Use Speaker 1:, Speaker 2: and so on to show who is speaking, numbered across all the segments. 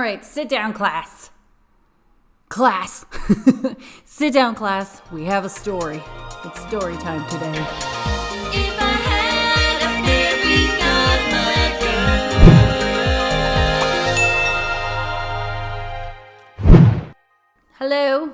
Speaker 1: All right, sit down, class. Class. Sit down, class. We have a story. It's story time today.
Speaker 2: If I had a fairy godmother.
Speaker 1: Hello.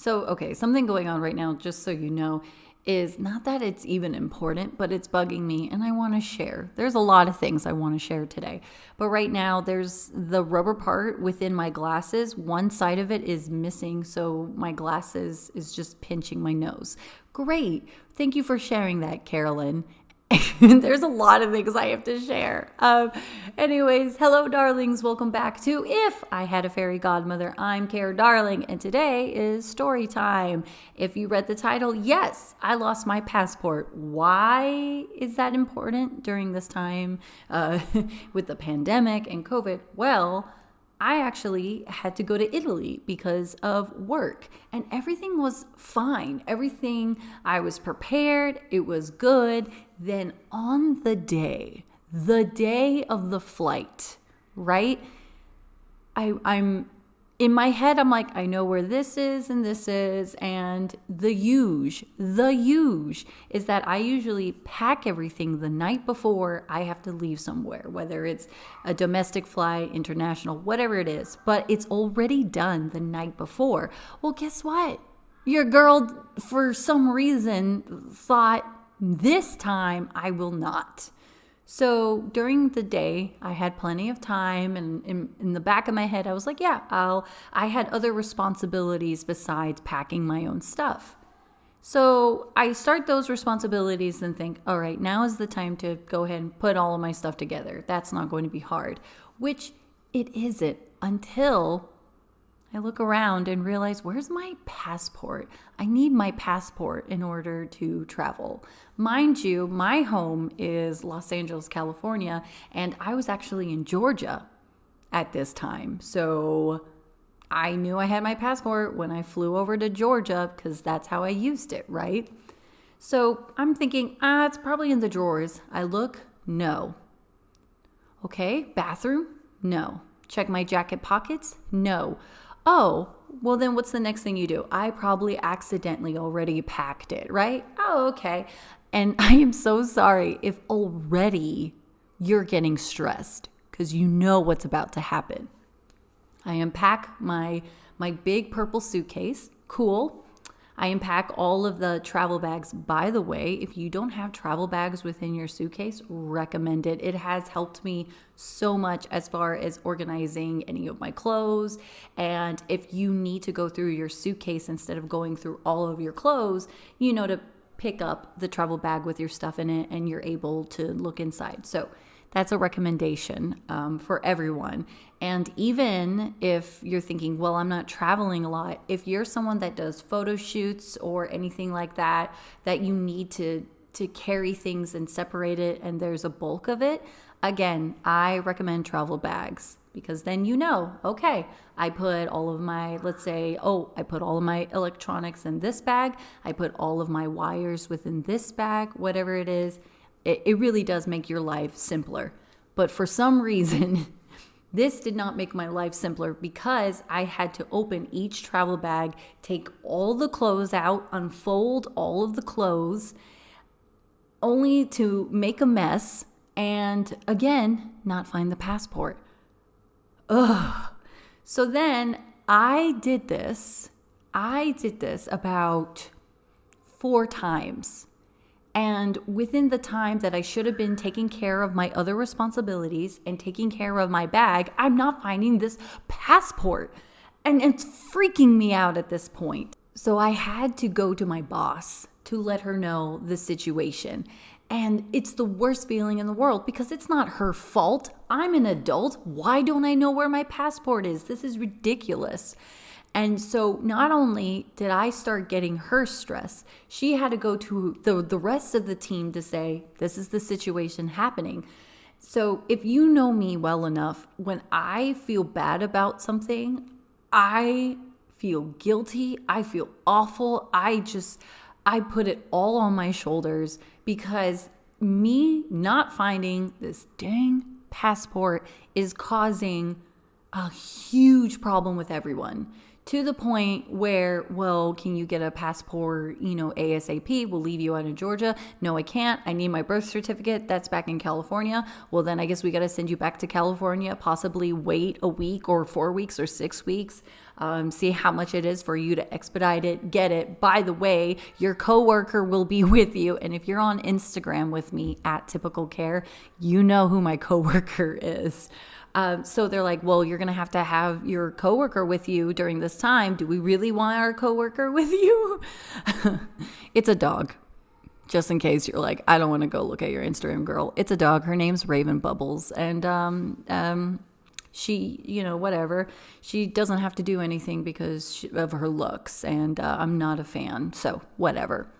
Speaker 1: Okay, something going on right now, just so you know, is not that it's even important, but it's bugging me and I want to share. There's a lot of things I want to share today. But right now, there's the rubber part within my glasses. One side of it is missing, so my glasses is just pinching my nose. Great. Thank you for sharing that, Carolyn. There's a lot of things I have to share. Anyways, hello, darlings. Welcome back to If I Had a Fairy Godmother. I'm Cara Darling, and today is story time. If you read the title, yes, I lost my passport. Why is that important during this time with the pandemic and COVID? Well, I actually had to go to Italy because of work, and everything was fine. I was prepared. It was good. Then on the day of the flight, right? I'm in my head, I'm like, I know where this is, and the huge is that I usually pack everything the night before I have to leave somewhere, whether it's a domestic flight, international, whatever it is, but it's already done the night before. Well, guess what? Your girl, for some reason, thought this time I will not. So during the day, I had plenty of time, and in the back of my head, I was like, yeah, I had other responsibilities besides packing my own stuff. So I start those responsibilities and think, all right, now is the time to go ahead and put all of my stuff together. That's not going to be hard, which it isn't until I look around and realize, where's my passport? I need my passport in order to travel. Mind you, my home is Los Angeles, California, and I was actually in Georgia at this time. So I knew I had my passport when I flew over to Georgia because that's how I used it, right? So I'm thinking, it's probably in the drawers. I look, no. Okay, bathroom? No. Check my jacket pockets? No. Oh, well then what's the next thing you do? I probably accidentally already packed it, right? Oh, okay. And I am so sorry if already you're getting stressed because you know what's about to happen. I unpack my big purple suitcase. Cool. I unpack all of the travel bags. By the way, if you don't have travel bags within your suitcase, recommend it. It has helped me so much as far as organizing any of my clothes. And if you need to go through your suitcase instead of going through all of your clothes, you know to pick up the travel bag with your stuff in it and you're able to look inside. So that's a recommendation for everyone. And even if you're thinking, well, I'm not traveling a lot, if you're someone that does photo shoots or anything like that, that you need to carry things and separate it and there's a bulk of it, again, I recommend travel bags because then you know, okay, I put all of my, I put all of my electronics in this bag, I put all of my wires within this bag, whatever it is. It really does make your life simpler. But for some reason, this did not make my life simpler because I had to open each travel bag, take all the clothes out, unfold all of the clothes, only to make a mess and, again, not find the passport. Ugh. So then I did this about 4 times. And within the time that I should have been taking care of my other responsibilities and taking care of my bag, I'm not finding this passport. And it's freaking me out at this point. So I had to go to my boss to let her know the situation. And it's the worst feeling in the world because it's not her fault. I'm an adult. Why don't I know where my passport is? This is ridiculous. And so not only did I start getting her stress, she had to go to the rest of the team to say, this is the situation happening. So if you know me well enough, when I feel bad about something, I feel guilty. I feel awful. I put it all on my shoulders because me not finding this dang passport is causing a huge problem with everyone, to the point where, well, can you get a passport, ASAP? We'll leave you out of Georgia. No, I can't. I need my birth certificate. That's back in California. Well, then I guess we got to send you back to California, possibly wait a week or 4 weeks or 6 weeks. See how much it is for you to expedite it, get it. By the way, your coworker will be with you. And if you're on Instagram with me at Typical Care, you know who my coworker is. So they're like, well, you're going to have your coworker with you during this time. Do we really want our coworker with you? It's a dog. Just in case you're like, I don't want to go look at your Instagram, girl. It's a dog. Her name's Raven Bubbles. And she, whatever. She doesn't have to do anything because of her looks. And I'm not a fan. So whatever.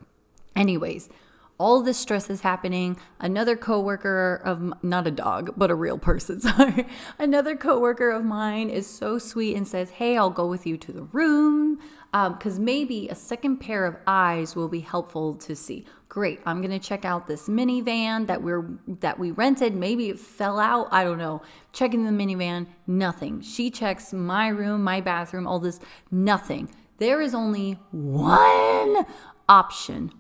Speaker 1: Anyways. All this stress is happening. Another coworker of, not a dog, but a real person, sorry. Another coworker of mine is so sweet and says, hey, I'll go with you to the room because maybe a second pair of eyes will be helpful to see. Great, I'm going to check out this minivan that we rented. Maybe it fell out. I don't know. Checking the minivan, nothing. She checks my room, my bathroom, all this, nothing. There is only one option,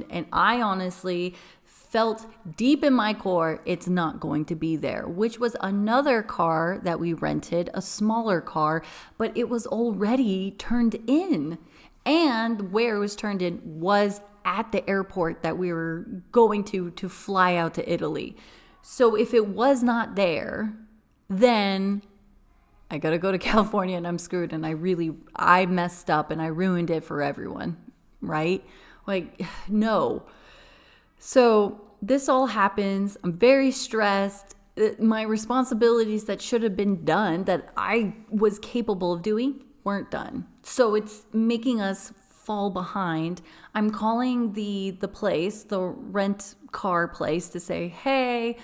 Speaker 1: and I honestly felt deep in my core it's not going to be there, which was another car that we rented, a smaller car, but it was already turned in, and where it was turned in was at the airport that we were going to fly out to Italy. So if it was not there, then I gotta go to California and I'm screwed, and I messed up and I ruined it for everyone. Right? Like, no. So this all happens. I'm very stressed. My responsibilities that should have been done, that I was capable of doing, weren't done. So it's making us fall behind. I'm calling the place, the rent car place, to say, hey,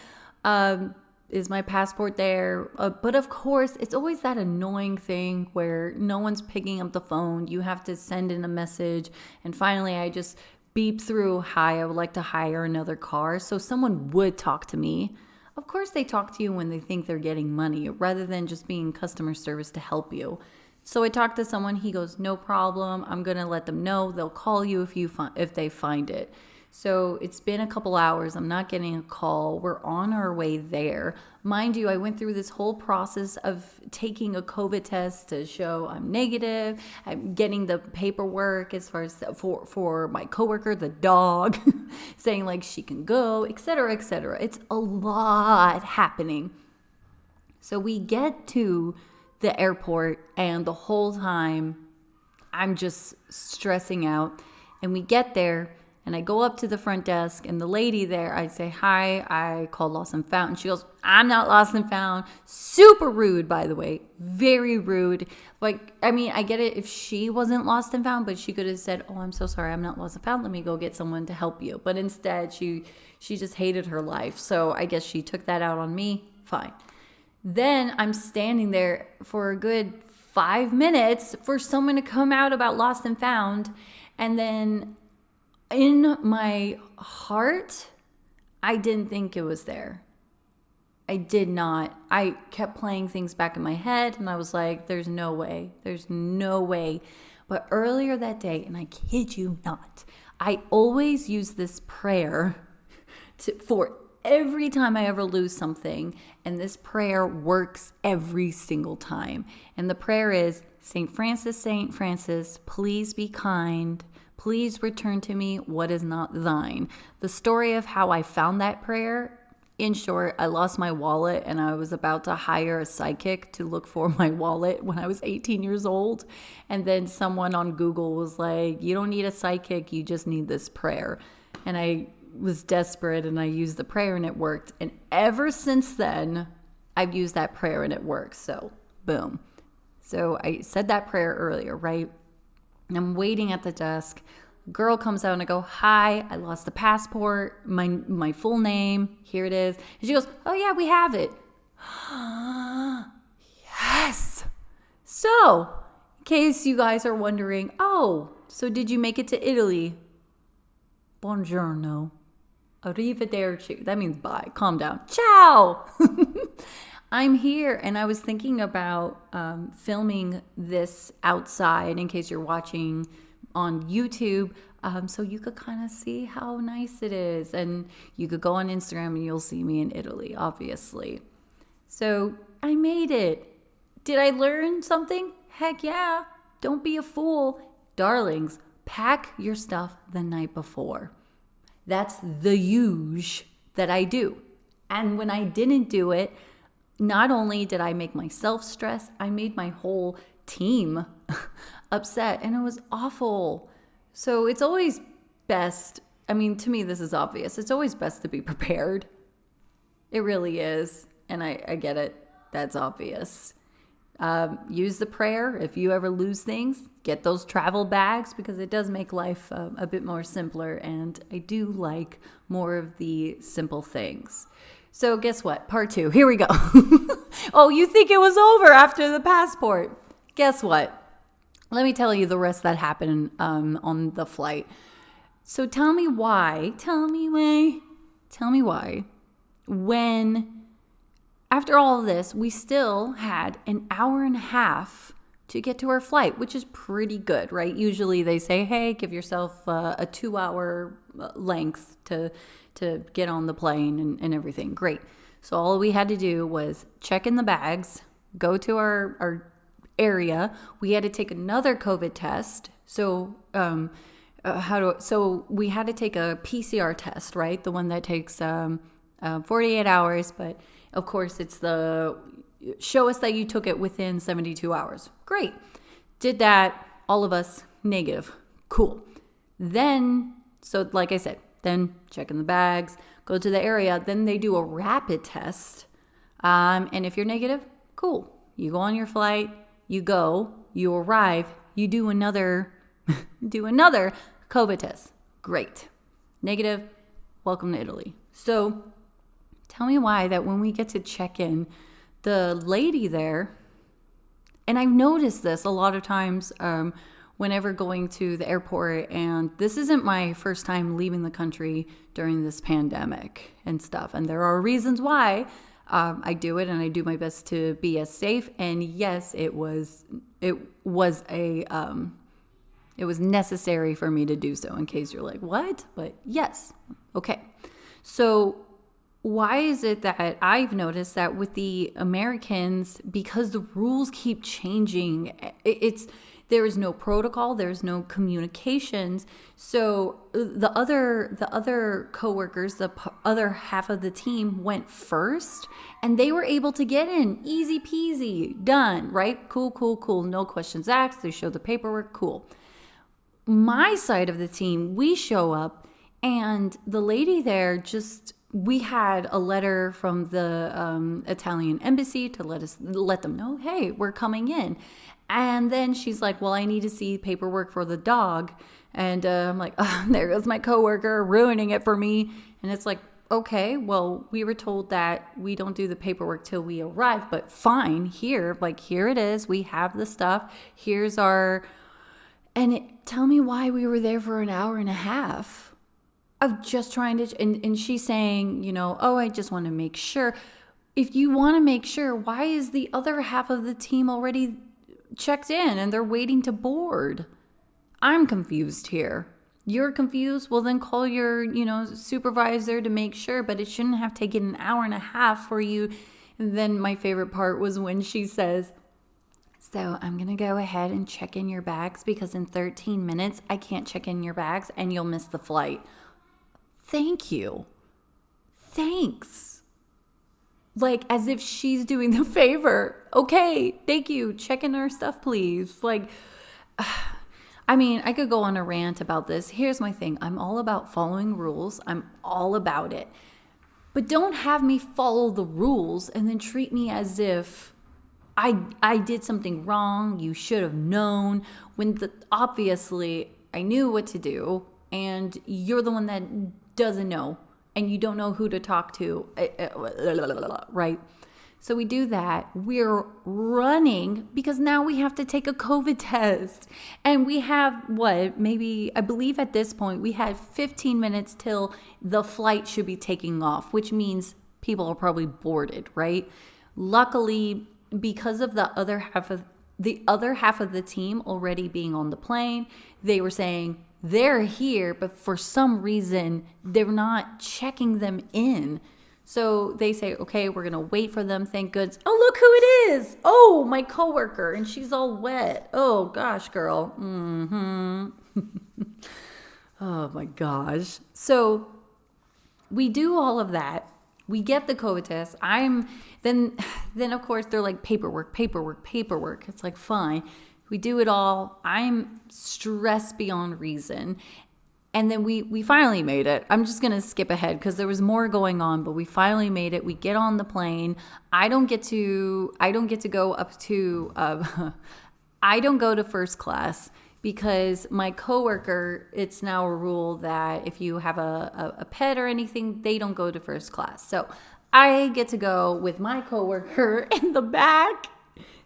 Speaker 1: is my passport there? But of course, it's always that annoying thing where no one's picking up the phone. You have to send in a message. And finally, I just beep through, hi, I would like to hire another car. So someone would talk to me. Of course, they talk to you when they think they're getting money rather than just being customer service to help you. So I talked to someone. He goes, no problem. I'm going to let them know. They'll call you if they find it. So it's been a couple hours. I'm not getting a call. We're on our way there. Mind you, I went through this whole process of taking a COVID test to show I'm negative. I'm getting the paperwork as far as for my coworker, the dog, saying like she can go, et cetera, et cetera. It's a lot happening. So we get to the airport, and the whole time I'm just stressing out. And we get there, and I go up to the front desk, and the lady there, I say, hi, I called Lost and Found. And she goes, I'm not Lost and Found. Super rude, by the way. Very rude. Like, I mean, I get it if she wasn't Lost and Found, but she could have said, oh, I'm so sorry, I'm not Lost and Found. Let me go get someone to help you. But instead, she just hated her life. So I guess she took that out on me. Fine. Then I'm standing there for a good 5 minutes for someone to come out about Lost and Found. And then in my heart, I didn't think it was there. I did not. I kept playing things back in my head, and I was like, there's no way. There's no way. But earlier that day, and I kid you not, I always use this prayer for every time I ever lose something, and this prayer works every single time. And the prayer is, Saint Francis, please be kind. Please return to me what is not thine. The story of how I found that prayer, in short, I lost my wallet and I was about to hire a psychic to look for my wallet when I was 18 years old. And then someone on Google was like, you don't need a psychic, you just need this prayer. And I was desperate and I used the prayer and it worked. And ever since then, I've used that prayer and it works. So, boom. So I said that prayer earlier, right? And I'm waiting at the desk. Girl comes out and I go, hi, I lost the passport, my full name, here it is. And she goes, oh yeah, we have it. Yes. So, in case you guys are wondering, oh, so did you make it to Italy? Buongiorno. Arrivederci. That means bye. Calm down. Ciao. I'm here. And I was thinking about filming this outside in case you're watching on YouTube. So you could kind of see how nice it is. And you could go on Instagram and you'll see me in Italy, obviously. So I made it. Did I learn something? Heck yeah. Don't be a fool. Darlings, pack your stuff the night before. That's the huge that I do. And when I didn't do it, not only did I make myself stress, I made my whole team upset, and it was awful. So it's always best. I mean, to me, this is obvious. It's always best to be prepared. It really is. And I get it. That's obvious. Use the prayer. If you ever lose things, get those travel bags because it does make life a bit more simpler. And I do like more of the simple things. So guess what? Part 2. Here we go. Oh, you think it was over after the passport? Guess what? Let me tell you the rest that happened on the flight. So tell me why. When after all of this, we still had an hour and a half to get to our flight, which is pretty good, right? Usually they say, hey, give yourself a 2-hour length to get on the plane and everything. Great. So all we had to do was check in the bags, go to our area. We had to take another COVID test. So so we had to take a PCR test, right? The one that takes 48 hours, but of course it's show us that you took it within 72 hours. Great. Did that, all of us negative. Cool. Then, so like I said, then check in the bags, go to the area, then they do a rapid test. And if you're negative, cool. You go on your flight, you arrive, you do another COVID test. Great. Negative, welcome to Italy. So tell me why that when we get to check in, the lady there, and I've noticed this a lot of times whenever going to the airport, and this isn't my first time leaving the country during this pandemic and stuff, and there are reasons why I do it, and I do my best to be as safe. And yes, it was necessary for me to do so. In case you're like, what? But yes, okay. So why is it that I've noticed that with the Americans, because the rules keep changing, there is no protocol, there's no communications. So the other coworkers, the other half of the team went first, and they were able to get in, easy peasy, done, right? Cool. No questions asked. They show the paperwork, cool. My side of the team, we show up, and the lady there we had a letter from the Italian embassy to let them know, hey, we're coming in. And then she's like, well, I need to see paperwork for the dog. And I'm like, oh, there goes my coworker ruining it for me. And it's like, okay, well, we were told that we don't do the paperwork till we arrive, but fine, here it is. We have the stuff. Here's our, tell me why we were there for an hour and a half. Of just trying to, and she's saying, oh, I just want to make sure. If you want to make sure, why is the other half of the team already checked in and they're waiting to board? I'm confused here. You're confused? Well, then call your, supervisor to make sure, but it shouldn't have taken an hour and a half for you. And then my favorite part was when she says, so I'm going to go ahead and check in your bags because in 13 minutes, I can't check in your bags and you'll miss the flight. Thank you. Thanks. Like, as if she's doing the favor. Okay, thank you. Check in our stuff, please. Like, I mean, I could go on a rant about this. Here's my thing. I'm all about following rules. I'm all about it. But don't have me follow the rules and then treat me as if I did something wrong. You should have known. When obviously I knew what to do, and you're the one that doesn't know, and you don't know who to talk to, right? So we do that. We're running because now we have to take a COVID test. And we have I believe at this point, we had 15 minutes till the flight should be taking off, which means people are probably boarded, right? Luckily, because of the other half of the team already being on the plane, they were saying they're here, but for some reason they're not checking them in. So they say, okay, we're going to wait for them. Thank goodness. Oh, look who it is. Oh, my coworker. And she's all wet. Oh, gosh, girl. Oh, my gosh. So we do all of that. We get the COVID test. Then of course, they're like paperwork. It's like, fine. We do it all. I'm stressed beyond reason. And then we finally made it. I'm just going to skip ahead because there was more going on, but we finally made it. We get on the plane. I don't get to go up to, I don't go to first class because my coworker, it's now a rule that if you have a pet or anything, they don't go to first class. So I get to go with my coworker in the back.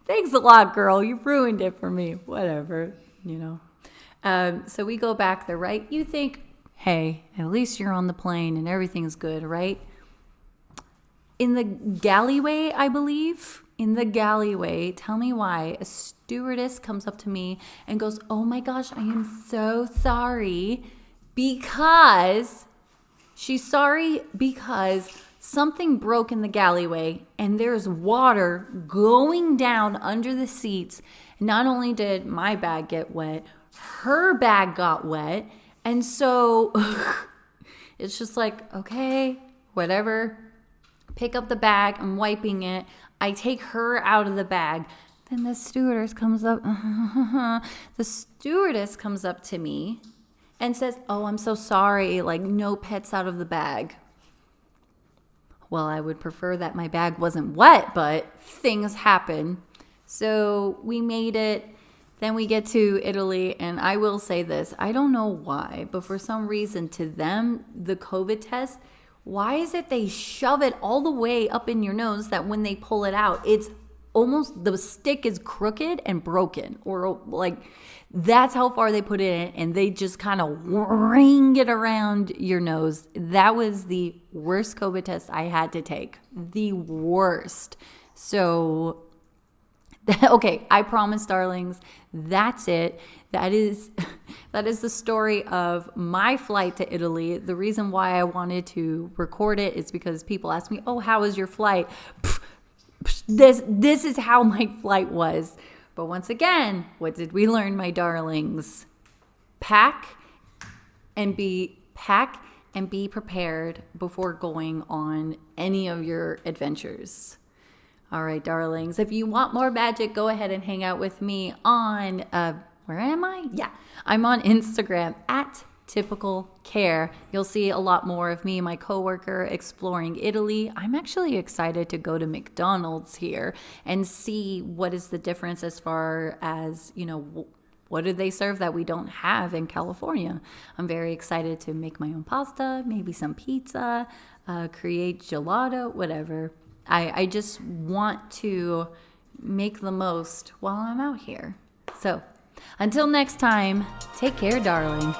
Speaker 1: Thanks a lot, girl. You ruined it for me. Whatever, you know. So we go back there, right? You think, hey, at least you're on the plane and everything's good, right? In the galleyway, I believe, tell me why, a stewardess comes up to me and goes, oh my gosh, I am so sorry, because she's sorry because something broke in the galleyway and there's water going down under the seats. Not only did my bag get wet, her bag got wet. And so it's just like, okay, whatever. Pick up the bag. I'm wiping it. I take her out of the bag. Then the stewardess comes up. The stewardess comes up to me and says, oh, I'm so sorry. Like, no pets out of the bag. Well, I would prefer that my bag wasn't wet, but things happen. So we made it. Then we get to Italy, and I will say this. I don't know why, but for some reason to them, the COVID test, why is it they shove it all the way up in your nose that when they pull it out, it's almost, the stick is crooked and broken, or like that's how far they put it in, and they just kind of ring it around your nose. That was the worst COVID test I had to take. The worst. So okay, I promise, darlings, that's it. That is the story of my flight to Italy. The reason why I wanted to record it is because people ask me, oh, how was your flight? This is how my flight was. But once again, what did we learn, my darlings? Pack and be prepared before going on any of your adventures. All right, darlings. If you want more magic, go ahead and hang out with me on, where am I? Yeah, I'm on Instagram at Typical Care. You'll see a lot more of me and my coworker exploring Italy. I'm actually excited to go to McDonald's here and see what is the difference as far as, you know, what do they serve that we don't have in California? I'm very excited to make my own pasta, maybe some pizza, create gelato, whatever. I just want to make the most while I'm out here. So until next time, take care, darling.